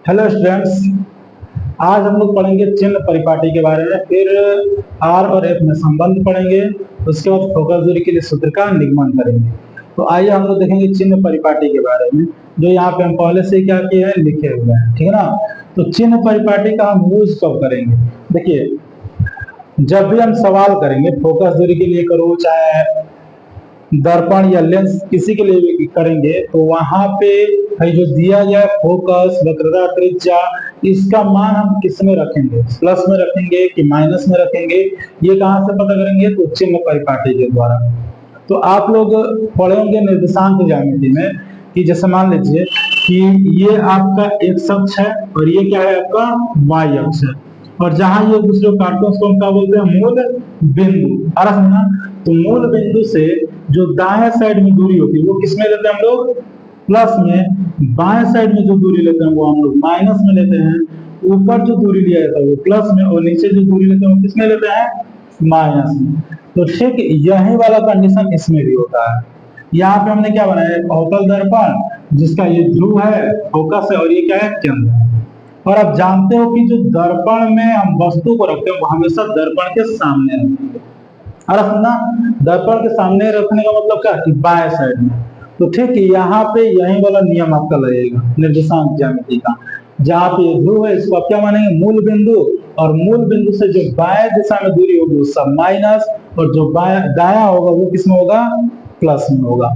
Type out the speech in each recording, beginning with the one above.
Hello students, आज हम लोग पढ़ेंगे चिन्ह परिपाटी के बारे में। फिर आर और एफ में संबंध पढ़ेंगे। उसके बाद फोकस दूरी के लिए सूत्र का निगमन करेंगे। तो आइए हम लोग देखेंगे चिन्ह परिपाटी के बारे में, जो यहाँ पे हम पहले से क्या किए हैं, लिखे हुए हैं। ठीक है ना। तो चिन्ह परिपाटी का हम यूज कब करेंगे? देखिए, जब भी हम सवाल करेंगे फोकस दूरी के लिए करो, चाहे दर्पण या लेंस किसी के लिए भी करेंगे, तो वहां पे जो दिया गया फोकस, वक्रता, त्रिज्या, इसका मान हम किस में रखेंगे? प्लस में रखेंगे कि माइनस में रखेंगे? ये कहां से पता करेंगे? तो चिन्ह परिपाटी के द्वारा। तो आप लोग पढ़ेंगे निर्देशांक ज्यामिति में कि जैसे मान लीजिए कि ये आपका एक्स अक्ष है और ये क्या है, आपका वाई अक्ष है, और जहां ये दूसरे काटते हैं उसको हम क्या बोलते हैं? मूल बिंदु। अरे समझना, तो मूल बिंदु से जो दाएं साइड में दूरी होती है वो किस में लेते हैं हम लोग? प्लस में। बाएं साइड में जो दूरी लेते हैं वो हम लोग माइनस में लेते हैं। ऊपर जो दूरी लिया जाता है वो प्लस में, और नीचे जो दूरी लेते हैं वो किस में लेते हैं? माइनस में। तो ठीक यही वाला कंडीशन इसमें भी होता है। यहाँ पे हमने क्या बनाया? एक अवतल दर्पण जिसका ये ध्रुव है, फोकस है, और ये क्या है? केंद्र है। और आप जानते हो कि जो दर्पण में हम वस्तु को रखते हैं वो हमेशा दर्पण के सामने रखेंगे। और सुनना, दर्पण के सामने रखने का मतलब क्या है? बाएं साइड में। तो ठीक यहाँ पे यही वाला नियम आपका लगेगा निर्देशांक ज्यामिति का। जहाँ पे ध्रुव है इसको आप क्या मानेंगे? मूल बिंदु। और मूल बिंदु से जो बाएं दिशा में दूरी होगी वो सब माइनस, और जो दाया होगा वो किसमें होगा? प्लस में होगा।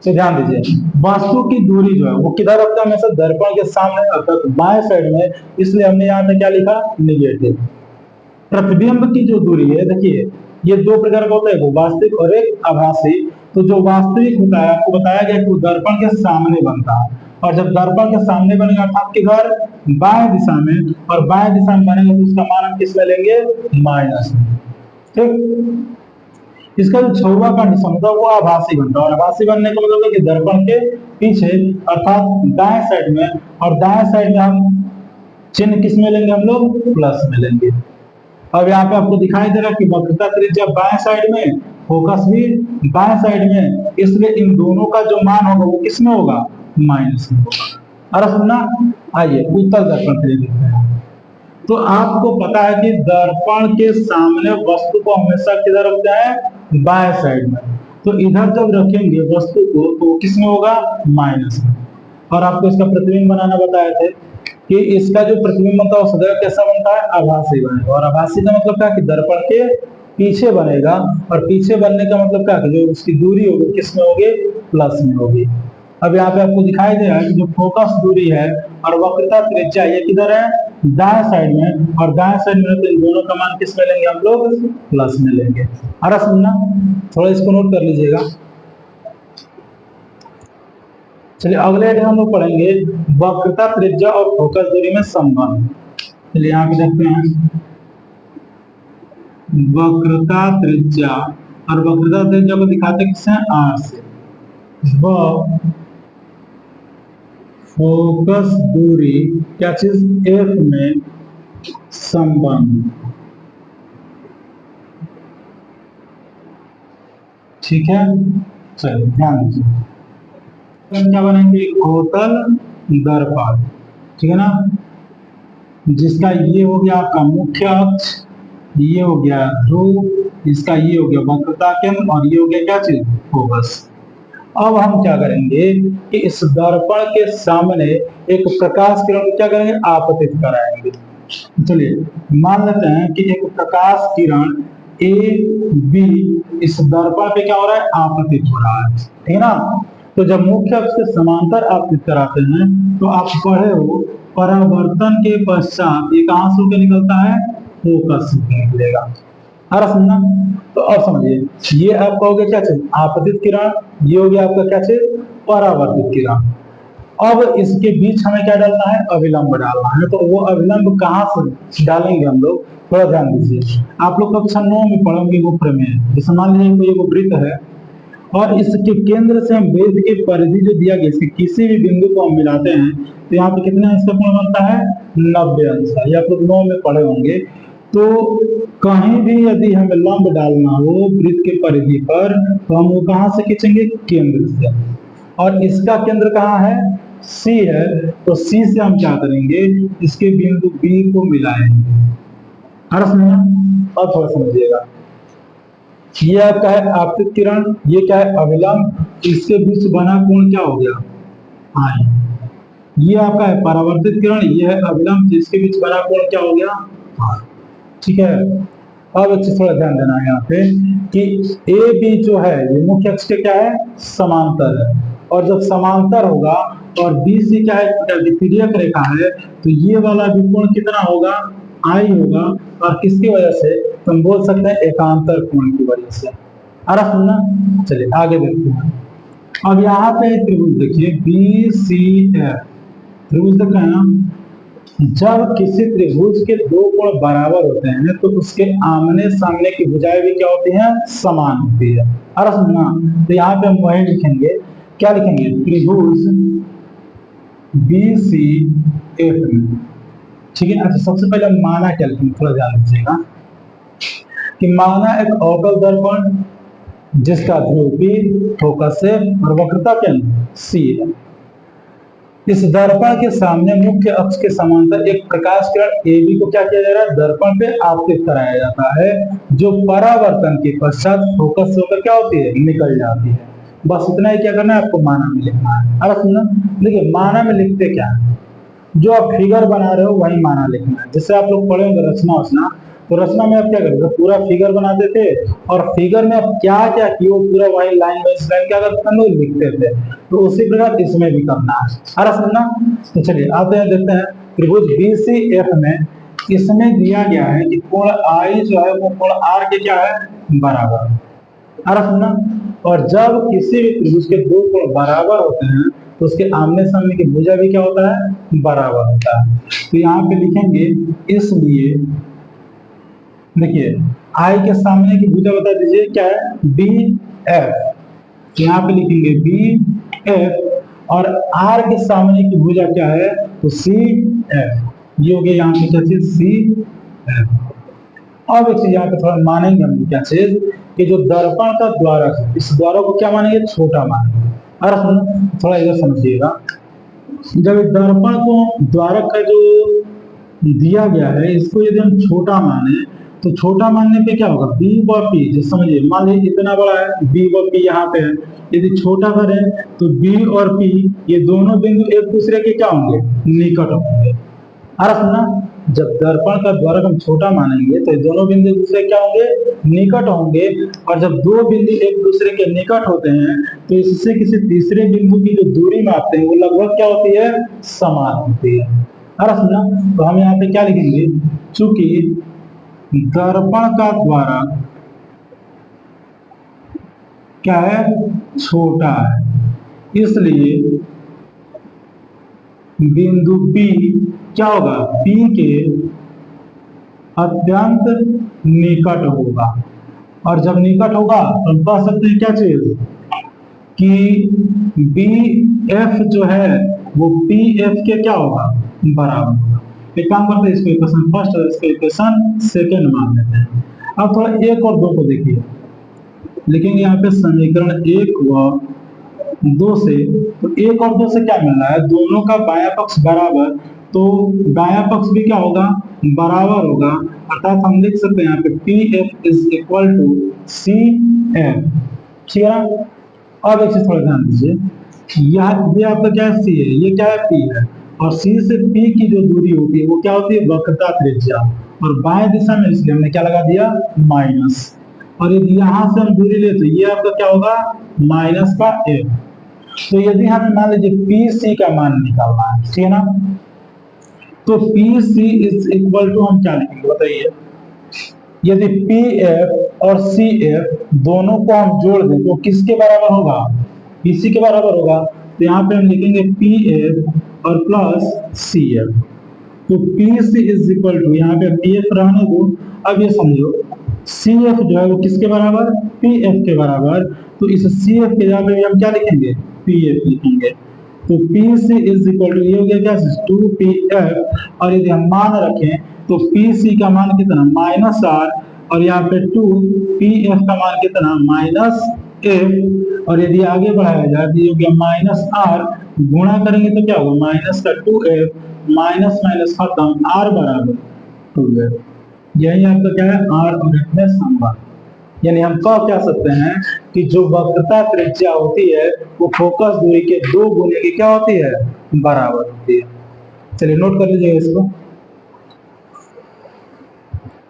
तो ध्यान दीजिए, वस्तु की दूरी जो है वो किधर रखता है? हमेशा दर्पण के सामने, अर्थात बाएं साइड में। इसलिए हमने यहाँ पे क्या लिखा? निगेटिव। प्रतिबिंब की जो दूरी है, देखिए ये दो प्रकार का होता है, वो वास्तविक और एक आभासी। तो जो वास्तविक होता है आपको बताया गया कि वो दर्पण के सामने बनता है, और जब दर्पण के सामने बनेगा अर्थात किधर? बाएं दिशा में, और बाएं दिशा में बनेगा तो उसका मान हम किस में लेंगे? माइनस में। ठीक, इसका जो छुआ कंडीशन होता है वो आभासी बनता है, और आभासी बनने का मतलब है कि दर्पण के पीछे अर्थात दाएं साइड में, और दाएं साइड में हम चिन्ह किस में लेंगे? हम लोग प्लस में लेंगे। अब यहाँ पे आपको दिखाई दे रहा है कि वक्रता त्रिज्या बाएं साइड में, फोकस भी बाएं साइड में, इसलिए इन दोनों का जो मान होगा वो किस में होगा? माइनस में होगा। अरे सुनना, आइए उत्तल दर्पण के लिए देखते हैं। तो आपको पता है कि दर्पण के सामने वस्तु को हमेशा किधर रखते हैं? बाएं साइड में। तो इधर जब रखेंगे वस्तु को तो किस में होगा? माइनस में। और आपको इसका प्रतिबिंब बनाना बताए थे कि इसका जो प्रतिबिंब बनता है वो सदैव कैसा बनता है? आभासी बनेगा। और आभासी का मतलब क्या? कि दर्पण के पीछे बनेगा, और पीछे बनने का मतलब क्या? कि जो उसकी दूरी होगी किस में होगी? प्लस में होगी। अब यहाँ पे आपको दिखाई दे रहा है कि जो फोकस दूरी है और वक्रता त्रिज्या ये किधर है? दाएं साइड में, और दाएं साइड में तो इन दोनों का मान किस में लेंगे हम लोग? प्लस में लेंगे। अरे सुनना, थोड़ा इसको नोट कर लीजिएगा। चलिए अगले हम लोग पढ़ेंगे वक्रता त्रिज्या और फोकस दूरी में संबंध। चलिए यहाँ पे देखते हैं वक्रता त्रिज्या, और वक्रता त्रिज्या को दिखाते किससे? आर से। फोकस दूरी क्या चीज? एफ में संबंध। ठीक है, चलिए ध्यान दीजिए। क्या बनेंगे? अवतल दर्पण। ठीक है ना, जिसका ये हो गया आपका मुख्य अक्ष, ये हो गया ध्रुव, इसका ये हो गया वक्रता केंद्र, और ये हो गया क्या चीज? फोकस। अब हम क्या करेंगे कि इस दर्पण के सामने एक प्रकाश किरण क्या करेंगे? आपतित कराएंगे। चलिए मान लेते हैं कि एक प्रकाश किरण ए बी इस दर्पण पे क्या हो रहा है? आपतित हो रहा है। ठीक है ना। तो जब मुख्य अक्ष के समांतर आपतित कराते हैं तो आप पढ़े हो परावर्तन के पश्चात ये कहां से होकर निकलता है? फोकस से निकलेगा। अरे सुनना, तो अब समझिए, ये आपका हो गया क्या चीज? आपतित किरण। ये हो गया आपका क्या चीज? परावर्तित किरण। अब इसके बीच हमें क्या डालना है? अविलंब डालना है। तो वो अविलंब कहां से डालेंगे हम लोग? थोड़ा ध्यान दीजिए। आप लोग कक्षा 9 में पढ़ोगे वो प्रमेय। जैसे मान लीजिए कोई एक वृत्त है, और इसके केंद्र से हम वृत्त की परिधि जो दिया गया, इसके किसी भी बिंदु को हम मिलाते हैं तो यहाँ पे कितना अंश का कोण बनता है? 90 अंश का। ये आप लोग 9 में पढ़े होंगे। तो कहीं भी यदि हमें लंब डालना हो वृत्त के परिधि पर, तो हम वो कहां से खींचेंगे? केंद्र से। और इसका केंद्र कहाँ है? सी है, तो सी से हम क्या करेंगे, इसके बिंदु बी को मिलाएंगे। अर्थ में अब थोड़ा समझिएगा, ये आपका है आपतित किरण, ये क्या है अविलंब, इसके बीच बना कोण क्या हो गया आई। ये आपका है परावर्तित किरण, ये है अविलंब, जिसके बीच बना कोण क्या हो गया आई। ठीक है, अब अच्छे थोड़ा ध्यान देना है यहाँ पे कि ए बी जो है ये मुख्य अक्ष के क्या है समांतर है, और जब समांतर होगा और बी सी क्या है विपरीत रेखा है, तो ये वाला विकोण कितना होगा आई होगा, और किसकी वजह से, तुम बोल सकते हैं एकांतर कोण की वजह से। अर्थ ना, चलिए आगे देखते हैं। अब यहाँ पे त्रिभुज देखिए बी सी एफ, त्रिभुज देखा है ना, जब किसी त्रिभुज के दो कोण बराबर होते हैं तो उसके आमने सामने की भुजाएं भी क्या होती हैं समान होती है। अर्थ ना, तो यहाँ पे हम वही लिखेंगे, क्या लिखेंगे, त्रिभुज बी सी एफ में। ठीक है, अच्छा सबसे पहले माना क्या लिखेंगे, थोड़ा ध्यान दीजिएगा कि माना एक अवतल दर्पण जिसका ध्रुव P, फोकस से और वक्रता केंद्र C है। इस दर्पण के सामने मुख्य अक्ष के समांतर एक प्रकाश किरण AB को क्या किया जा रहा है, दर्पण पे आपतित कराया जाता है, जो परावर्तन के पश्चात फोकस से होकर क्या होती है, निकल जाती है। बस इतना ही क्या करना है आपको माना में लिखना है। अरे सुनो, देखिए माना में लिखते क्या है, जो आप फिगर बना रहे हो वही माना लिखना है। जैसे आप लोग पढ़े होंगे रचना वचना, तो रचना में आप क्या करते थे, पूरा फिगर बनाते थे और फिगर में आप क्या क्या किए पूरा वही लाइन वाइज लाइन क्या करते लिखते थे, तो उसी प्रकार इसमें भी करना है। अरे सुनना, तो चलिए आते हैं देखते हैं त्रिभुज BCF में, इसमें दिया गया है कि कोण I जो है वो कोण R के क्या है बराबर। अरे सुनना, और जब किसी भी त्रिभुज के दो कोण बराबर होते हैं तो उसके आमने सामने की भुजा भी क्या होता है बराबर होता है। तो यहाँ पे लिखेंगे, इसलिए देखिए आई के सामने की भुजा बता दीजिए क्या है BF, यहाँ पे लिखेंगे BF, और R के सामने की भुजा क्या है तो CF, ये हो गया यहाँ पे क्या चीज CF। अब एक चीज यहाँ पे थोड़ा मानेंगे हम क्या चीज कि जो दर्पण का द्वारक है, इस द्वारक को क्या मानेंगे छोटा मानेंगे। और थोड़ा इधर समझिएगा, जब दर्पण को द्वारक का जो दिया गया है इसको यदि हम छोटा माने तो छोटा मानने पे क्या होगा, B व P, जैसे समझिए मान लीजिए इतना बड़ा है B व P यहाँ पे है, यदि छोटा करें तो B और P ये दोनों बिंदु एक दूसरे के क्या होंगे निकट होंगे। अर्थ ना, जब दर्पण का द्वारक हम छोटा मानेंगे तो ये दोनों बिंदु एक दूसरे क्या होंगे निकट होंगे, और जब दो बिंदु एक दूसरे के निकट होते हैं तो इससे किसी तीसरे बिंदु की जो दूरी मापते हैं वो लगभग क्या होती है समान होती है। अर्थ ना, तो हम यहाँ पे क्या लिखेंगे, चूंकि दर्पण का द्वारक क्या है छोटा है, इसलिए बिंदु P क्या होगा P के अत्यंत निकट होगा, और जब निकट होगा तो हम कह सकते हैं क्या चीज कि BF जो है वो PF के क्या होगा बराबर होगा। एक काम करते हैं, इसको इक्वेशन फर्स्ट और इसको इक्वेशन सेकंड मान लेते हैं। अब थोड़ा एक और दो को देखिए, लिखेंगे यहाँ पे समीकरण 1 व 2 से, तो 1 और 2 से क्या मिल रहा है, दोनों का बायां पक्ष बराबर, तो बायां पक्ष भी क्या होगा बराबर होगा, अर्थात हम लिख सकते हैं यहाँ पे PF is equal to CF। ठीक है ना, अब एक चीज थोड़ा ध्यान दीजिए, ये आपका क्या है C है, ये क्या है P है, और C से P की जो दूरी होती है वो क्या होती है वक्रता त्रिज्या, और बाएं दिशा में इसलिए हमने क्या लगा दिया माइनस, और यदि यहां से हम दूरी ले तो ये आपका क्या होगा माइनस का F। तो यदि हमें मान लीजिए PC का मान निकालना है, ठीक है ना, तो PC इज इक्वल टू हम क्या लिखेंगे बताइए, यदि PF और CF दोनों को हम जोड़ दें तो किसके बराबर होगा, PC के बराबर होगा। तो यहाँ पे हम लिखेंगे PF और प्लस CF, तो PC इज इक्वल टू यहाँ पे PF रहने दो। अब ये समझो CF जो है वो किसके बराबर PF के बराबर, तो इस CF के जगह पे हम क्या लिखेंगे PF लिखेंगे, तो PC इज इक्वल टू ये हो गया क्या 2PF, और यदि हम मान रखें तो PC का मान कितना -R, और यहाँ पे 2PF का मान कितना एफ, और यदि आगे बढ़ाया जाए तो ये हो गया माइनस आर, गुणा करेंगे तो क्या होगा माइनस का 2f, माइनस माइनस खत्म, आर बराबर 2f। यही आपका क्या है आर और एफ में संबंध। यानी हम कह क्या सकते हैं कि जो वक्रता त्रिज्या होती है वो फोकस दूरी के 2 गुने की क्या होती है बराबर होती है। चलिए नोट कर लीजिएगा इसको।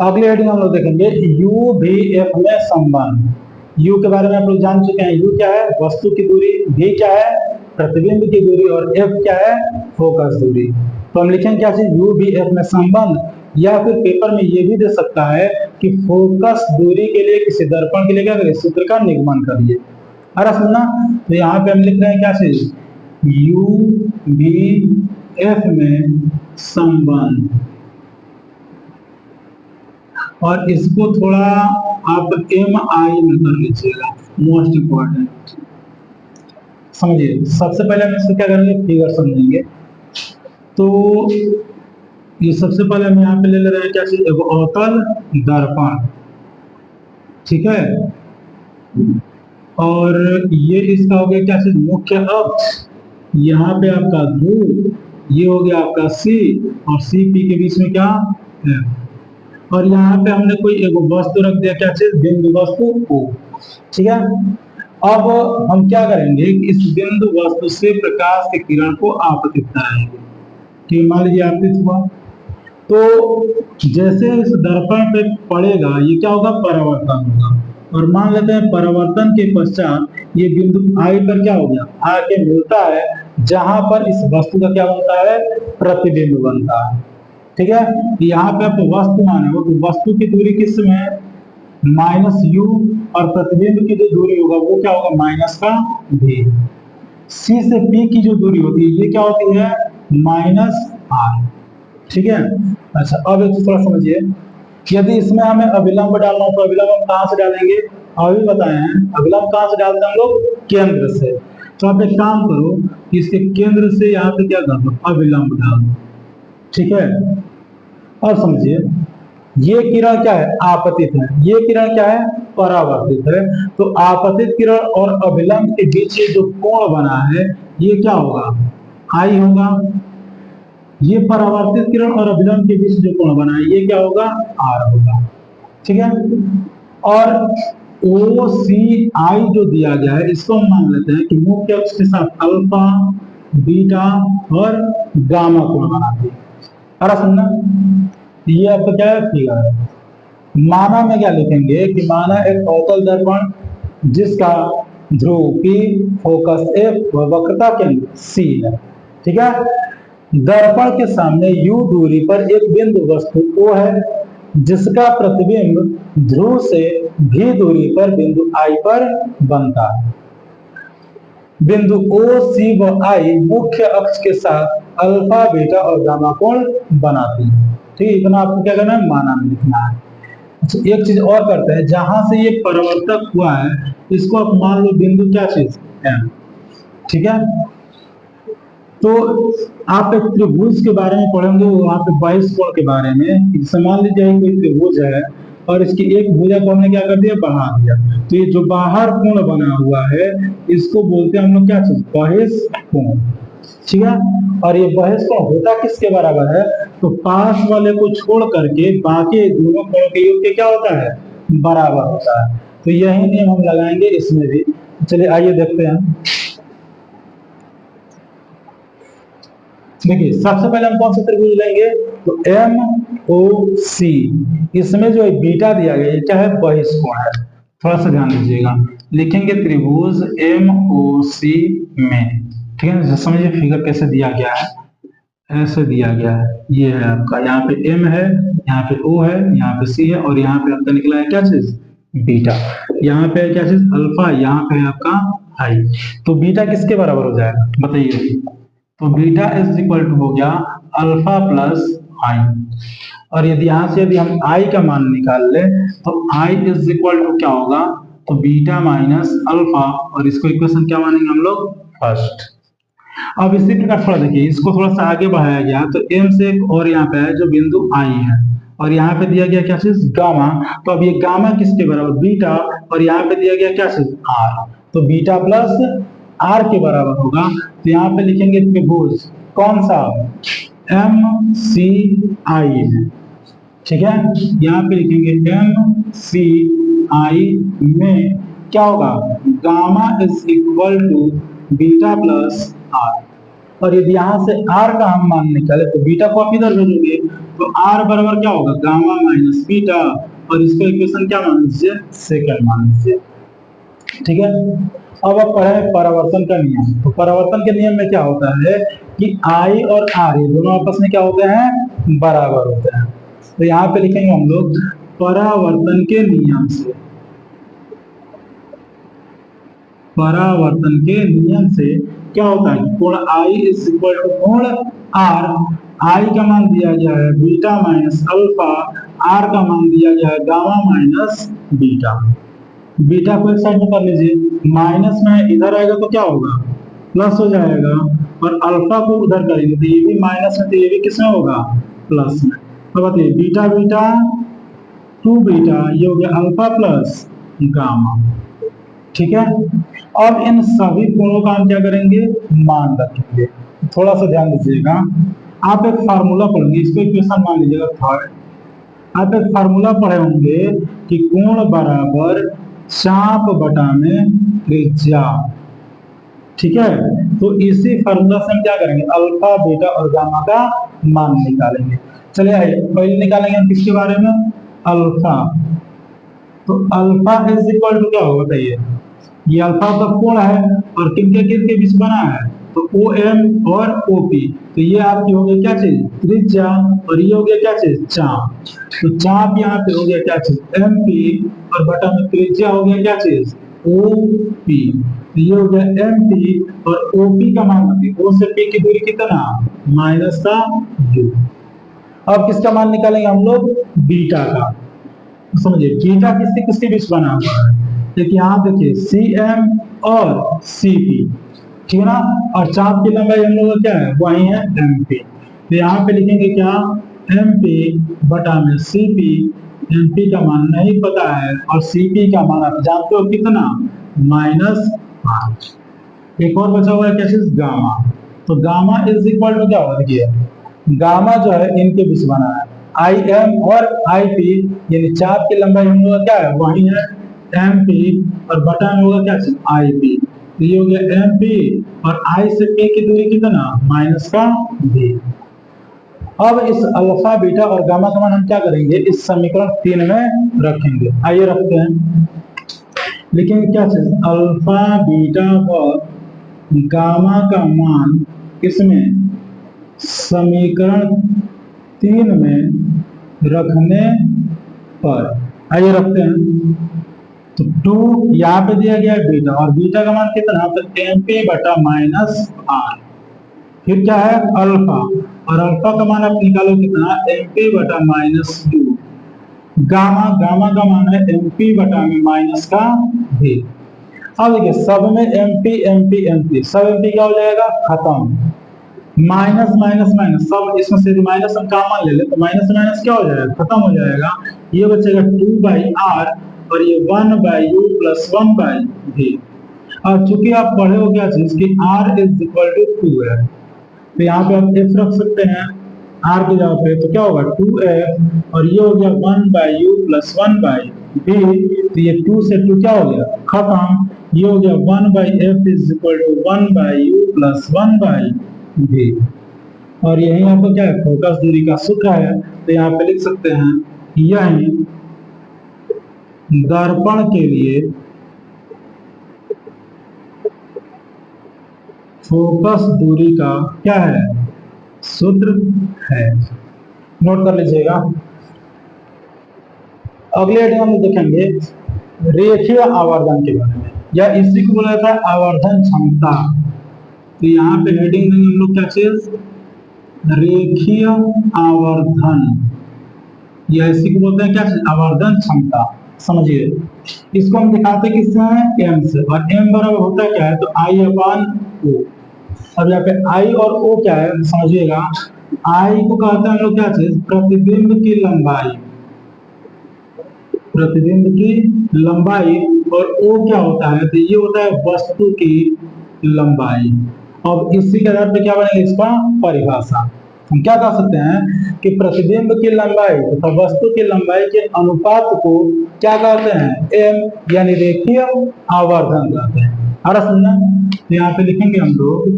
अगले हेडिंग हम लोग देखेंगे यू भी एफ में संबंध। यू के बारे में आप लोग जान चुके हैं, यू क्या है वस्तु की दूरी, भी क्या है प्रतिबिंब की दूरी, और एफ क्या है फोकस दूरी। तो हम लिखेंगे क्या चीज यू भी एफ में संबंध, या फिर पेपर में ये भी दे सकता है कि फोकस दूरी के लिए किसी दर्पण के लिए क्या करिए सूत्र का निगमन करिए। अरे सुनना, तो यहाँ पे हम लिख रहे हैं क्या चीज यू भी एफ में संबंध, और इसको थोड़ा आप एम आई में कर लीजिएगा, मोस्ट इंपॉर्टेंट। समझिए सबसे पहले हम इसको क्या करेंगे फिगर समझेंगे। तो ये सबसे पहले हम यहाँ पे ले रहे हैं क्या चीज एक अवतल दर्पण, ठीक है, और ये इसका हो गया क्या चीज मुख्य अक्ष, यहाँ पे आपका ध्रुव, ये हो गया आपका सी, और सी पी के बीच में क्या है, और यहाँ पे हमने कोई एक वस्तु रख दिया क्या चीज बिंदु वस्तु O, ठीक है। अब हम क्या करेंगे कि इस बिंदु वस्तु से प्रकाश के किरण को आपतित कराएंगे, ठीक मान लीजिए आपतित हुआ, तो जैसे इस दर्पण पे पड़ेगा ये क्या होगा परावर्तन होगा, और मान लेते हैं परावर्तन के पश्चात ये बिंदु आई पर क्या हो गया आके मिलता है, जहां पर इस वस्तु का क्या बनता है प्रतिबिंब बनता है, ठीक है। यहाँ पे आप वस्तु माने हो तो वस्तु की दूरी किस में माइनस यू, और प्रतिबिंब की जो दूरी होगा वो क्या होगा माइनस का भी। सी से पी की जो दूरी होती है ये क्या होती है माइनस आर, ठीक है। अच्छा अब एक थोड़ा समझिए, यदि इसमें हमें अभिलंब डालना हो तो अभिलंब हम कहाँ से डालेंगे, अभी बताए हैं अभिलंब कहाँ से डालते हैं हम लोग केंद्र से। तो आप एक काम करो इसके केंद्र से यहाँ पे क्या कर दो अभिलंब डाल दो, ठीक है। और समझिए ये किरण क्या है आपतित है, ये किरण क्या है परावर्तित है, तो आपतित किरण और अभिलंब के बीच जो कोण बना है ये क्या होगा आई होगा, ये परावर्तित किरण और अभिलंब के बीच जो कोण बना है ये क्या होगा आर होगा, ठीक है। और ओ सी आई जो दिया गया है इसको हम मान लेते हैं कि मुख्य अक्ष के साथ अल्फा बीटा और गामा कोण बनाती है। अरे सुनना ये आपका क्या है फिगर है। माना में क्या लिखेंगे कि माना एक अवतल दर्पण जिसका ध्रुव P, फोकस F व वक्रता केंद्र C है, ठीक है। दर्पण के सामने U दूरी पर एक बिंदु वस्तु O है जिसका प्रतिबिंब ध्रुव से V दूरी पर बिंदु I पर बनता है। बिंदु O, C व I मुख्य अक्ष के साथ अल्फा बीटा और गामा कोण बनाती है, ठीक है। इतना आपको क्या करना है माना में लिखना है। अच्छा एक चीज और करते हैं, जहां से ये परावर्तक हुआ है इसको आप मान लो बिंदु क्या चीज M, ठीक है। तो आप एक त्रिभुज के बारे में पढ़ेंगे वहां पे 22 कोण के बारे में, मान लीजिए कोई त्रिभुज है और इसकी एक भुजा को हमने क्या कर दिया बढ़ा दिया, तो ये जो बाहर कोण बना हुआ है इसको बोलते हैं हम लोग क्या चीज बहिष्कोण, ठीक है। और ये बहिष्कोण होता किसके बराबर है, तो पास वाले को छोड़ करके बाकी दोनों कोणों के योग के क्या होता है बराबर होता है। तो यही नियम हम लगाएंगे इसमें भी। चलिए आइए देखते हैं। देखिए सबसे पहले हम कौन सा त्रिभुज लेंगे तो एम ओ सी, इसमें जो बीटा दिया गया है क्या है बहिष्कोण है, थोड़ा सा ध्यान दीजिएगा। लिखेंगे त्रिभुज एम ओ सी में, ठीक है। समझिए फिगर कैसे दिया गया है, ऐसे दिया गया है, ये है आपका यहाँ पे एम है, यहाँ पे ओ है, यहाँ पे सी है, और यहाँ पे आपका निकला है क्या चीज बीटा, यहाँ पे क्या चीज अल्फा, यहाँ पे आपका आई। तो बीटा किसके बराबर हो जाएगा बताइए, तो बीटा इज इक्वल टू हो गया अल्फा प्लस आई, और यदि यहां से यदि हम आई का मान निकाल ले तो आई इज इक्वल टू क्या होगा तो बीटा माइनस अल्फा, और इसको इक्वेशन क्या मानेंगे हम लोग फर्स्ट। अब इसी प्रकार थोड़ा देखिए इसको थोड़ा सा आगे बढ़ाया गया तो एम से एक और यहाँ पे है जो बिंदु आई है, और यहाँ पे दिया गया क्या चीज गामा। तो अब ये गामा किसके बराबर बीटा, और यहाँ पे दिया गया क्या चीज आर, तो बीटा प्लस आर के बराबर होगा। तो यहाँ पे लिखेंगे त्रिभुज कौन सा, एम सी आई है, ठीक है। यहाँ पे लिखेंगे एम सी आई में क्या होगा, gamma is equal to beta plus r. और यदि यहाँ से r का हम मान निकाले तो बीटा को आप इधर भेजोगे, तो r बराबर क्या होगा, गामा माइनस बीटा, और इसको इक्वेशन क्या मान लीजिए, सेकंड मान लीजिए, ठीक है। अब आप पढ़े परावर्तन का नियम। तो परावर्तन के नियम में क्या होता है कि I और R ये दोनों आपस में क्या होते हैं, बराबर होते हैं। तो यहाँ पे लिखेंगे हम लोग परावर्तन के नियम से, परावर्तन के नियम से क्या होता है, कोण I इज इक्वल टू कोण R। I का मान दिया गया है बीटा माइनस अल्फा, R का मान दिया गया है गामा माइनस बीटा। बीटा को एक साइड में कर लीजिए, माइनस में इधर आएगा तो क्या होगा, प्लस हो जाएगा, और अल्फा को उधर करेंगे तो ये भी माइनस में, तो ये भी किसमें होगा, प्लस में। तो बताइए बीटा बीटा 2 बीटा, ये हो गया अल्फा प्लस गामा, ठीक है। अब इन सभी कोणों का हम क्या करेंगे, मान रखेंगे। थोड़ा सा ध्यान दीजिएगा, आप एक फार्मूला पढ़ेंगे, इसको इक्वेशन मान लीजिएगा थर्ड। आप एक फार्मूला पढ़े होंगे कि कोण बराबर चाप बटा में त्रिज्या, ठीक है। तो इसी फार्मूला से हम क्या करेंगे, अल्फा बीटा और गामा का मान निकालेंगे। चलिए पहले निकालेंगे हम किसके बारे में, अल्फा। तो अल्फा इज इक्वल टू क्या होगा बताइए, ये अल्फा का कोण है और किनके किनके बीच बना है, तो ओ एम और ओ पी। तो ये आपकी हो गई क्या चीज, त्रिज्या, और ये हो गया क्या चीज, चाप। तो चाप यहाँ पे हो गया क्या चीज, एम पी, और बटा में त्रिज्या हो गया क्या चीज, ओ पी। तो ये हो गया एम पी, और ओ पी का मान बताइए, ओ से पी की दूरी कितना, माइनस का यू। अब किसका मान निकालेंगे हम लोग, बीटा का। तो समझिए बीटा किससे किसके बीच बना हुआ है, देखिए यहाँ देखिए सी एम और सी पी, ठीक है ना। और चाप की लंबाई हम लोग का क्या है, वही है एम पी। तो यहाँ पे लिखेंगे क्या, एम पी बटा में सी पी। एम पी का मान नहीं पता है और सी पी का मान आप जानते हो कितना, -5। एक और बचा हुआ है क्या चीज, गामा। तो गामा इज इक्वल टू क्या होगा, देखिए गामा जो है इनके बीच बना है, आई एम और आई पी, यानी चाप की लंबाई हम लोग का क्या है, वही है एम पी, और बटा में होगा क्या चीज, आई पी। तो ये हो गया एम पी, और आई से पी की दूरी कितना, माइनस का भी। अब इस अल्फा बीटा और गामा का मान हम क्या करेंगे, इस समीकरण 3 में रखेंगे। आइए रखते हैं, लेकिन क्या चीज, अल्फा बीटा और गामा का मान किसमें, समीकरण 3 में रखने पर। आइए रखते हैं, तो 2 यहाँ पे दिया गया है बीटा, और बीटा का मान कितना, तो एम पी बटा माइनस आर। फिर क्या है अल्फा, और अल्फा का मान आप निकालो कितना, एम पी बटा माइनस यू। गामा, गामा का मान है एम पी बटा में माइनस का भी। अब देखिए सब में M P M P M P, सब एम पी क्या हो जाएगा, खत्म। माइनस माइनस माइनस, सब इसमें से माइनस हम कॉमन ले ले तो माइनस माइनस क्या हो जाएगा, खत्म हो जाएगा। ये बचेगा 2 बाई आर, और ये 1 बाई यू प्लस 1 बाई भी। और चूंकि आप पढ़े हो क्या चीज कि r इज इक्वल टू 2 है, तो यहाँ पे आप f रख सकते हैं r की जगह पे, तो क्या होगा 2f, और ये हो गया 1 by u plus 1 by b। तो ये 2 से 2 क्या हो गया, खत्म। ये हो गया 1 by f is equal to 1 by u plus 1 by b। और यही आपको क्या है, फोकस दूरी का सूत्र है। तो यहाँ पे लिख सकते हैं, यही दर्पण के लिए फोकस दूरी का क्या है, सूत्र है। नोट कर लीजिएगा। अगले हेडिंग हम देखेंगे रेखीय आवर्धन के बारे में, या इसी को बोला जाता है आवर्धन क्षमता। तो यहाँ पे हेडिंग देंगे हम लोग क्या चीज, रेखीय आवर्धन, या इसी को बोलते हैं क्या चीज, आवर्धन क्षमता। समझिए इसको हम दिखाते किससे हैं, एम से, और एम बराबर होता क्या है, तो आई अपान ओ। अब यहाँ पे आई और ओ क्या है समझिएगा, आई को कहते हैं हम लोग क्या चीज, प्रतिबिंब की लंबाई, प्रतिबिंब की लंबाई। और ओ क्या होता है, तो ये होता है वस्तु की लंबाई। अब इसी के आधार पे क्या बनेगा इसका परिभाषा। हम क्या कह सकते हैं कि प्रतिबिंब की लंबाई तथा वस्तु की लंबाई के अनुपात को क्या कहते हैं, एम यानी रेखीय आवर्धन कहते हैं। आ रहा समझना, तो यहाँ पे लिखेंगे हम लोग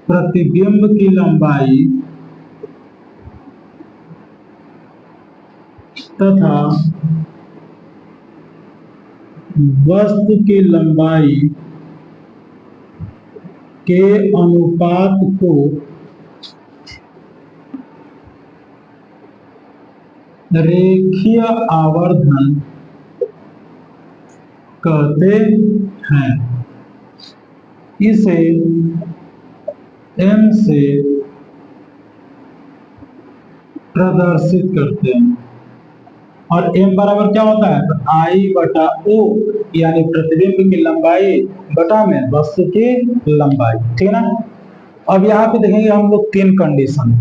प्रतिबिंब की लंबाई तथा वस्तु की लंबाई के अनुपात को रेखीय आवर्धन कहते हैं। इसे m से प्रदर्शित करते हैं। और m बराबर क्या होता है, तो I बटा O यानी प्रतिबिंब की लंबाई बटा में वस्तु की लंबाई, ठीक है ना। अब यहाँ पे देखेंगे हम लोग तीन कंडीशन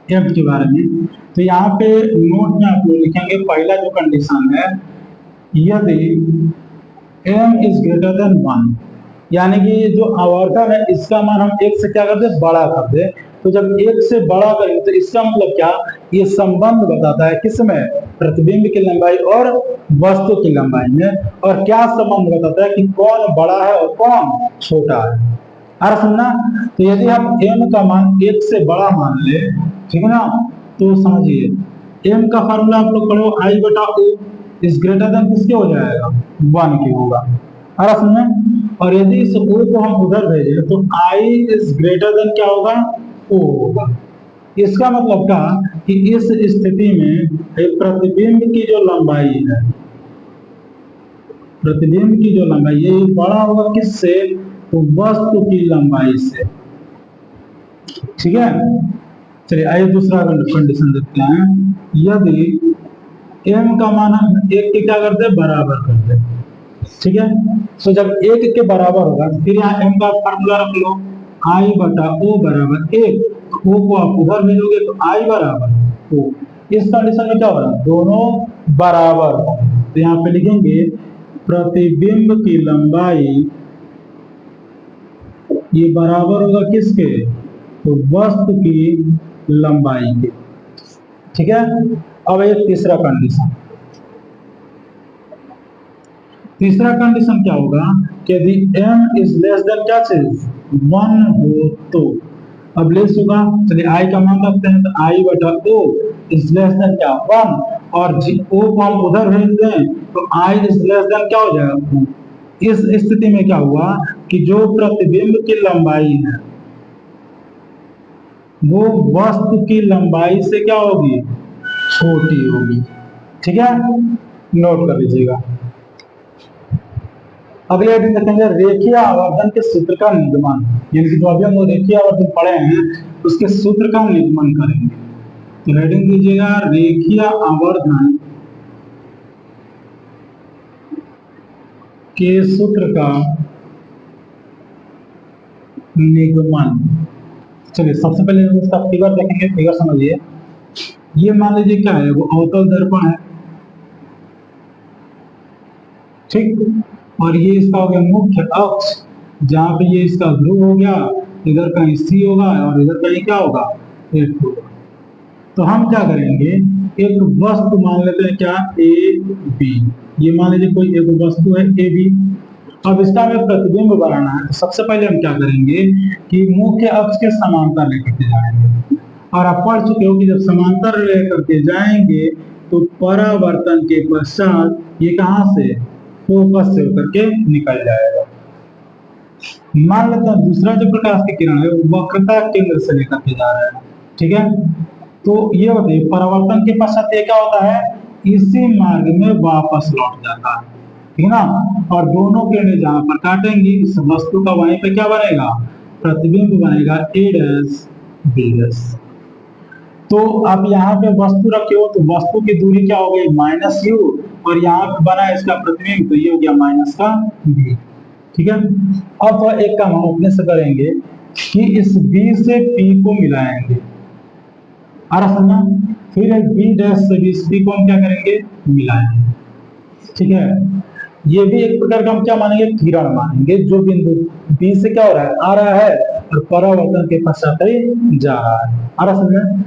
m के बारे में। तो यहाँ पे नोट में आप लोग लिखेंगे पहला जो कंडीशन है, यदि m इज ग्रेटर देन 1, यानी कि जो आवर्धन है इसका मान हम एक से क्या करते हैं, बड़ा कर दे। तो जब एक से बड़ा करेंगे तो इसका मतलब क्या, ये संबंध बताता है किसमें, प्रतिबिंब की लंबाई और वस्तु की लंबाई में। और क्या संबंध बताता है कि कौन बड़ा है और कौन छोटा है। आ समझना, तो यदि हम m का मान एक से बड़ा मान ले, ठीक है ना, तो समझिए m का फार्मूला आप लोग पढ़ो, I बटा O इज ग्रेटर देन किसके हो जाएगा, 1 के होगा। आ रहा समझना। और यदि इस O को हम उधर भेजें तो I इज ग्रेटर देन क्या होगा, O होगा। इसका मतलब क्या कि इस स्थिति में प्रतिबिंब की जो लंबाई है, प्रतिबिंब की जो लंबाई ये बड़ा होगा किससे, तो वस्तु की लंबाई से, ठीक है। चलिए आइए दूसरा कंडीशन देखते हैं। यदि m का मान हम एक के क्या करते हैं, बराबर करते हैं, ठीक है। तो जब एक के बराबर होगा तो फिर यहाँ m का फार्मूला रख लो, I बटा O बराबर 1। O को आप उधर भेजोगे तो I बराबर O। इस कंडीशन में क्या हो रहा है, दोनों बराबर। तो यहाँ पे लिखेंगे प्रतिबिंब की लंबाई ये बराबर होगा किसके, तो वस्तु की लंबाई के, ठीक है। अब एक तीसरा कंडीशन, तीसरा कंडीशन क्या होगा कि यदि m इज लेस देन क्या चीज, 1 हो तो। अब लेस होगा, चलिए I का मान रखते हैं, तो I बटा O इज लेस देन क्या 1, और O को हम उधर भेज दें तो I इज लेस देन क्या हो जाएगा 2। इस स्थिति में क्या हुआ कि जो प्रतिबिंब की लंबाई है वो वस्तु की लंबाई से क्या होगी, छोटी होगी, ठीक है, नोट कर लीजिएगा। अगले हेडिंग देखेंगे रेखीय आवर्धन के सूत्र का निगमन, यानी कि जो अभी हम रेखीय आवर्धन पढ़े हैं उसके सूत्र का निगमन करेंगे। तो हेडिंग दीजिएगा रेखीय आवर्धन के सूत्र का निगमन। चलिए सबसे पहले इसका फिगर देखेंगे, फिगर समझिए। ये मान लीजिए क्या है, वो अवतल दर्पण है, ठीक। और ये इसका हो गया मुख्य अक्ष, जहां पे ये इसका ध्रुव हो गया, इधर कहीं C होगा और इधर कहीं क्या होगा, F होगा। तो हम क्या करेंगे, एक वस्तु मान लेते हैं क्या, ए बी। ये मान लीजिए कोई एक वस्तु है ए बी। अब इसका हमें प्रतिबिंब बनाना है, तो सबसे पहले हम क्या करेंगे कि मुख्य अक्ष के समांतर लेकर के जाएंगे। और आप पढ़ चुके हो कि जब समांतर लेकर के जाएंगे तो परावर्तन के पश्चात ये कहां से, फोकस से होकर के निकल जाएगा। मान लेते हैं दूसरा जो प्रकाश की किरण है वो वक्रता केंद्र से लेकर के जा रहा है, ठीक है। तो ये बताइए परावर्तन के पश्चात ये क्या होता है, इसी मार्ग में वापस लौट जाता है, ठीक है ना। और दोनों किरणें जहां पर काटेंगी इस वस्तु का वहीं पे क्या बनेगा, प्रतिबिंब बनेगा A डैश B डैश। तो अब यहाँ पे वस्तु रखे हो तो वस्तु की दूरी क्या हो गई, माइनस U, और यहाँ पे बना इसका प्रतिबिंब तो ये हो गया माइनस का B, ठीक है। अब एक काम हम अपने से करेंगे कि इस B से P को मिलाएंगे, आ रहा समझना। फिर बी डैश से भी सी को हम क्या करेंगे, मिलाएंगे। ठीक है, ये भी एक प्रकार का हम क्या मानेंगे, किरण मानेंगे, जो बिंदु बी से क्या हो रहा है, आ रहा है और परावर्तन के पश्चात ही जा रहा है। आ रहा समझ में।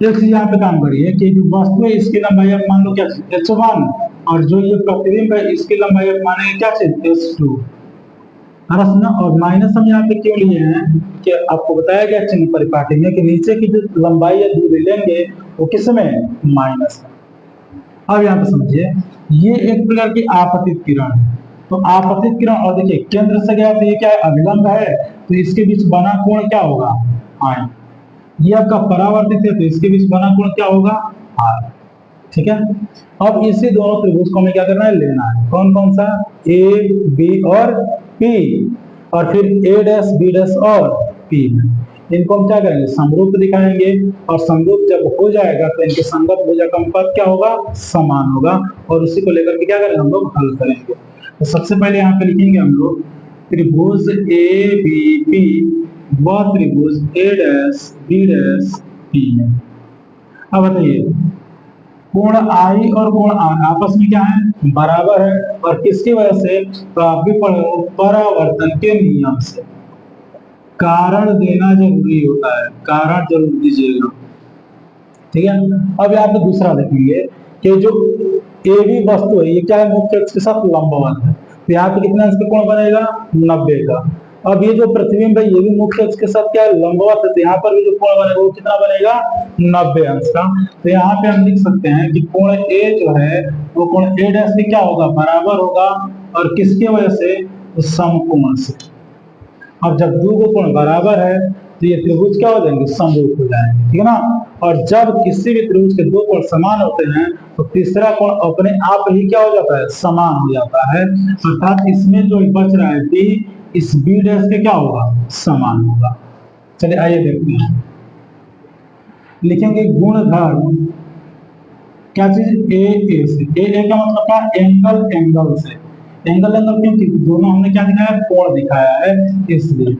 एक चीज यहाँ पे काम करिए कि जो वस्तु है इसकी लंबाई आप मान लो क्या चीज h1, और जो ये प्रतिबिंब है इसकी लंबाई आप मानेंगे क्या चीज h2। ना, और माइनस हम यहाँ पे क्यों लिए हैं कि आपको बताया गया चिन्ह परिपाटी में कि नीचे की जो लंबाई या दूरी लेंगे वो किस में, माइनस में। अब यहाँ पे समझिए, ये एक प्रकार की आपतित किरण है। तो आपतित किरण, और देखिए केंद्र से गया तो ये क्या है, अभिलंब है, तो इसके बीच बना कोण क्या होगा, आय। ये आपका परावर्तित है तो इसके बीच बना कोण क्या होगा, आर। ठीक है, अब इसी दोनों त्रिभुज को हमें क्या करना है, लेना है। कौन कौन सा, ए बी और पी, और फिर ए डैश बी डैश और पी। इनको हम क्या करेंगे, समरूप दिखाएंगे, और समरूप जब हो जाएगा तो इनके संगत भुजा का अनुपात क्या होगा, समान होगा, और उसी को लेकर के क्या करेंगे, हम लोग हल करेंगे। तो सबसे पहले यहाँ पे लिखेंगे हम लोग त्रिभुज ए बी पी व त्रिभुज ए डैश बी डैश पी है। अब बताइए, कोण आई और कोण आर आपस में क्या है, बराबर है, और किसकी वजह से, तो आप भी पढ़ो परावर्तन के नियम से। कारण देना जरूरी होता है, कारण जरूर दीजिएगा। ठीक है, अब यहाँ पे दूसरा देखेंगे कि जो ए बी वस्तु है ये क्या है, मुख्य अक्ष के साथ लंबवत है, तो यहाँ पे कितना इसका कोण बनेगा, 90 का। अब ये जो प्रतिबिंब है ये भी मुख्य अक्ष के साथ क्या है, लंबवत है, तो यहाँ पर भी जो कोण बनेगा वो कितना बनेगा, 90 अंश का। तो यहाँ पे हम लिख सकते हैं कि कोण ए जो है वो कोण ए डैश से क्या होगा, बराबर होगा, और किसके वजह से, तो समकोण से। अब जब दो को कोण बराबर है तो ये त्रिभुज क्या हो जाएंगे, समरूप हो जाएंगे। ठीक है ना, और जब किसी भी त्रिभुज के दो कोण समान होते हैं तो तीसरा कोण अपने आप ही क्या हो जाता है, समान हो जाता है, अर्थात इसमें जो बच रहा है बी, इस बी डैश के क्या होगा, समान होगा। चलिए आइए देखते हैं, लिखेंगे गुणधर्म क्या चीज, ए से। ए का मतलब क्या, एंगल, एंगल से। एंगल एंगल क्यों, दोनों हमने क्या दिखाया, कोण दिखाया है, इसलिए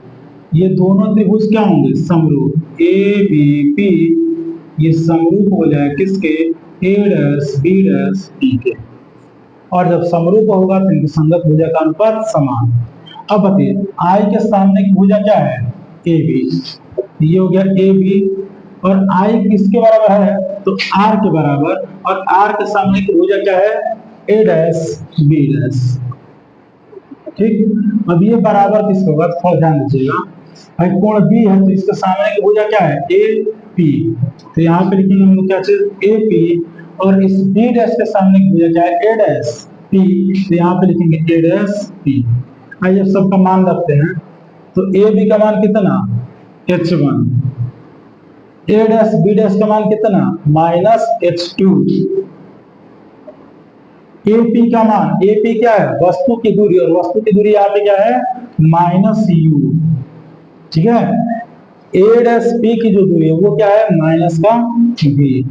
ये दोनों त्रिभुज क्या होंगे, समरूप। ए बी पी ये समरूप हो जाए किसके, ए डैश बी डैश पी के, और जब समरूप होगा तो इनकी संगत भुजा का अनुपात समान। अब बताइए, आई के सामने की भुजा क्या है, ए बी, ये हो गया ए बी, और आई किसके बराबर है, तो आर के बराबर, और आर के सामने की भुजा क्या है, ए डैश बी डैश। ठीक, अब ये बराबर किसका होगा, थोड़ा ध्यान दीजिएगा, भाई कोण बी है तो इसके सामने की भुजा क्या है, ए पी, तो यहाँ पे लिखेंगे हम लोग क्या चीज, ए पी, और इस बी डैश के सामने की भुजा क्या है, ए डैश पी, तो यहाँ पे लिखेंगे ए डैश पी। आइए सबका मान रखते हैं, तो ए बी का मान कितना, h1, ए डैश बी डैश का मान कितना, -h2, एपी का मान, एपी क्या है, वस्तु की दूरी, और वस्तु की दूरी यहाँ पे क्या है, -u। ठीक है, ए डैश पी की जो दूरी है वो क्या है, माइनस का बी।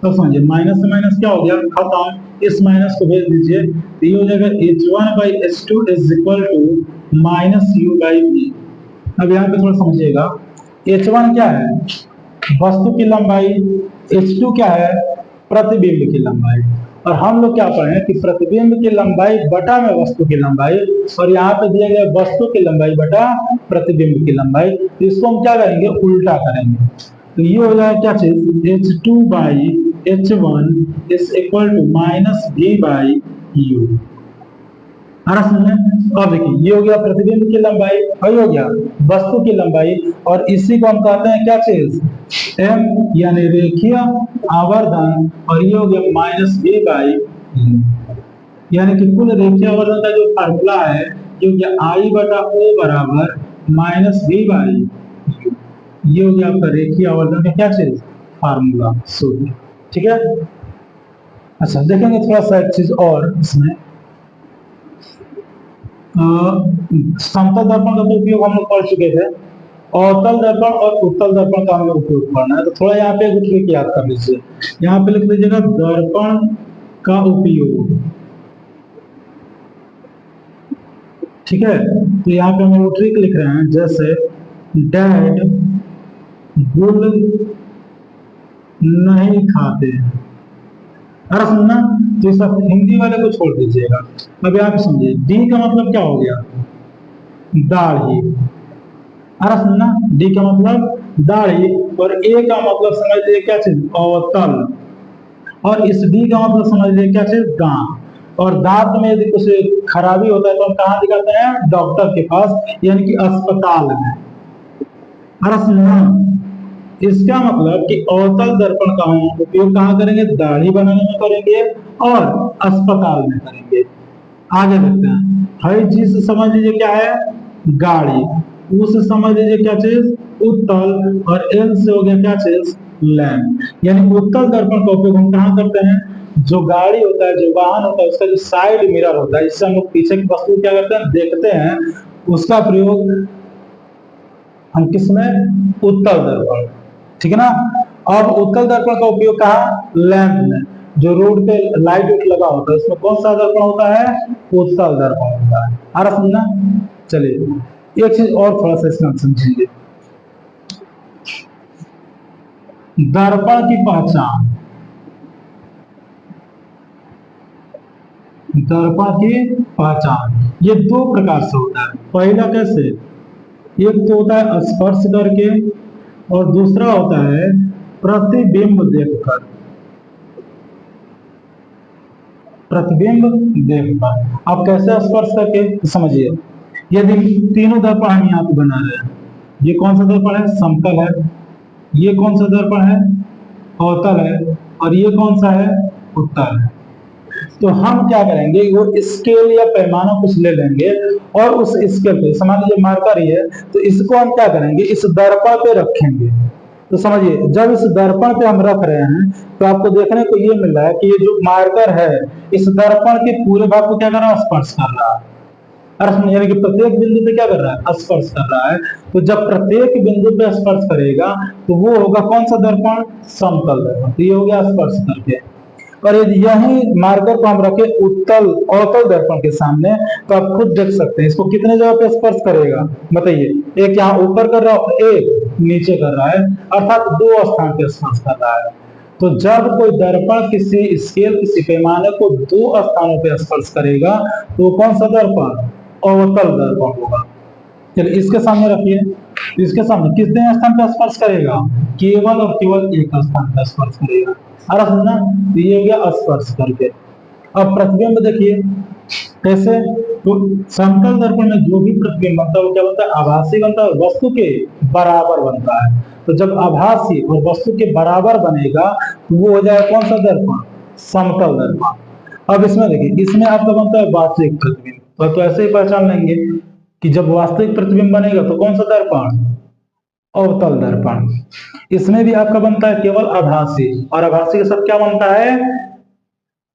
तो समझिए माइनस से माइनस क्या हो गया, खत्म, इस माइनस को भेज दीजिए, तो ये हो जाएगा h1/h2 is equal to -u/v। अब यहाँ पे थोड़ा समझिएगा, h1 क्या है, वस्तु की लंबाई, h2 क्या है, प्रतिबिंब की लंबाई, और हम लोग क्या पढ़े हैं कि प्रतिबिंब की लंबाई बटा में वस्तु की लंबाई, और यहाँ पे दिया गया वस्तु की लंबाई बटा प्रतिबिंब की लंबाई, तो इसको हम क्या करेंगे, उल्टा करेंगे, तो ये हो जाएगा क्या चीज, h2/h1 is equal to -v/u। अब देखिए ये हो गया प्रतिबिंब की लंबाई, वही हो गया वस्तु की लंबाई, और इसी को हम कहते हैं क्या चीज, m यानी रेखीय आवर्धन, और ये हो गया -v/u, यानी कि कुल रेखीय आवर्धन का जो फार्मूला है ये हो गया I/O बराबर -v/u। ये हो गया आपका रेखीय आवर्धन का क्या चीज, फार्मूला, सूत्र। ठीक है, अच्छा देखेंगे थोड़ा सा एक चीज और इसमें, समतल दर्पण का तो उपयोग हम लोग कर चुके थे, अवतल दर्पण और उत्तल दर्पण का हमें उपयोग करना है, तो थोड़ा यहाँ पे एक ट्रिक याद कर लीजिए, यहाँ पे लिख लीजिएगा दर्पण का उपयोग। ठीक है, तो यहाँ पे हम वो ट्रिक लिख रहे हैं, जैसे डैड गुल नहीं खाते। अरे सुनना, तो सब हिंदी वाले को छोड़ दीजिएगा, अभी आप समझिए डी का मतलब क्या हो गया, दाढ़ी। अरे सुनना, डी का मतलब दाढ़ी, और ए का मतलब समझ लीजिए क्या चीज, अवतल। और इस डी का मतलब समझ लीजिए क्या चीज, दांत। और दांत में यदि कुछ खराबी होता है तो हम कहाँ दिखाते हैं, डॉक्टर के पास, यानी कि अस्पताल में। अरे सुनना, इसका मतलब कि अवतल दर्पण का हम उपयोग कहाँ करेंगे, दाढ़ी बनाने में करेंगे और अस्पताल में करेंगे। आगे देखते हैं, हाई जी से समझ लीजिए क्या है, गाड़ी। ऊ से समझ लीजिए क्या चीज, उत्तल। और एल से हो गया क्या चीज, लैंप। यानी उत्तल दर्पण का उपयोग हम कहाँ करते हैं, जो गाड़ी होता है, जो वाहन होता है, उसका जो साइड मिरर होता है, जिससे हम लोग पीछे की वस्तु क्या करते हैं, देखते हैं, उसका प्रयोग हम किसमें, उत्तल दर्पण। ठीक है ना। अब उत्तल दर्पण का उपयोग कहा, लैंप में, जो रोड पे लाइट उट लगा होता है उसमें कौन सा दर्पण होता है, उत्तल दर्पण होता है। आ रहा समझना। चलिए एक चीज और थोड़ा सा इसमें समझेंगे, दर्पण की पहचान। दर्पण की पहचान ये दो प्रकार से होता है। पहला कैसे, एक तो होता है स्पर्श करके, और दूसरा होता है प्रतिबिंब देखकर। प्रतिबिंब देखकर, अब कैसे स्पर्श करके, तो समझिए, यदि तीनों दर्पण हम यहाँ पे बना रहे हैं, ये कौन सा दर्पण है, समतल है। ये कौन सा दर्पण है, अवतल है। और ये कौन सा है, उत्तल है। तो हम क्या करेंगे, वो स्केल या पैमाना कुछ ले लेंगे, और उस स्केल पे समझ लीजिए मार्कर ही है, तो इसको हम क्या करेंगे, इस दर्पण पे रखेंगे। तो समझिए, जब इस दर्पण पे हम रख रहे हैं तो आपको देखने को ये मिल रहा है कि ये जो मार्कर है, इस दर्पण के पूरे भाग को क्या कर रहा है, स्पर्श कर रहा है। अर्थ यानी कि प्रत्येक बिंदु पे क्या कर रहा है, स्पर्श कर रहा है। तो जब प्रत्येक बिंदु पे स्पर्श करेगा तो वो होगा कौन सा दर्पण, समतल दर्पण। तो ये हो गया स्पर्श करके। और यदि यही मार्कर को हम रखें उत्तल अवतल दर्पण के सामने, तो आप खुद देख सकते हैं इसको कितने जगह पे स्पर्श करेगा, बताइए। एक यहाँ ऊपर कर रहा है, एक नीचे कर रहा है, अर्थात दो स्थान पे स्पर्श कर रहा है। तो जब कोई दर्पण किसी स्केल, किसी पैमाने को दो स्थानों पे स्पर्श करेगा तो वो कौन सा दर्पण, अवतल दर्पण होगा। चलिए इसके सामने रखिए, इसके सामने कितने स्थान पर स्पर्श करेगा, केवल और केवल एक स्थान पर स्पर्श करेगा। अरे समझना, तो ये हो गया स्पर्श करके। अब प्रतिबिंब देखिए कैसे, तो समतल दर्पण में जो भी प्रतिबिंब बनता है वो क्या बनता है, आभासी बनता है, वस्तु के बराबर बनता है। तो जब आभासी और वस्तु के बराबर बनेगा तो वो हो जाएगा कौन सा दर्पण, समतल दर्पण। अब इसमें देखिए, इसमें आपका बनता है वास्तविक प्रतिबिंब, तो ऐसे ही पहचान लेंगे कि जब वास्तविक प्रतिबिंब बनेगा तो कौन सा दर्पण, अवतल दर्पण। इसमें भी आपका बनता है केवल आभासी, और आभासी के साथ क्या बनता है,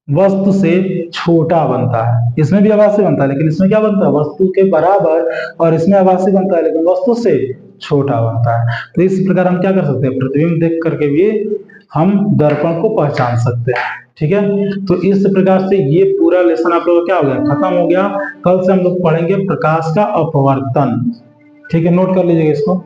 वस्तु से छोटा बनता है। इसमें भी आभासी बनता है लेकिन इसमें क्या बनता है, वस्तु के बराबर। और इसमें आभासी बनता है लेकिन वस्तु से छोटा बनता है। तो इस प्रकार हम क्या कर सकते हैं, प्रतिबिंब देख करके भी हम दर्पण को पहचान सकते हैं। ठीक है, तो इस प्रकार से ये पूरा लेसन आप लोग क्या हो गया, खत्म हो गया। कल से हम लोग पढ़ेंगे प्रकाश का अपवर्तन। ठीक है, नोट कर लीजिएगा इसको।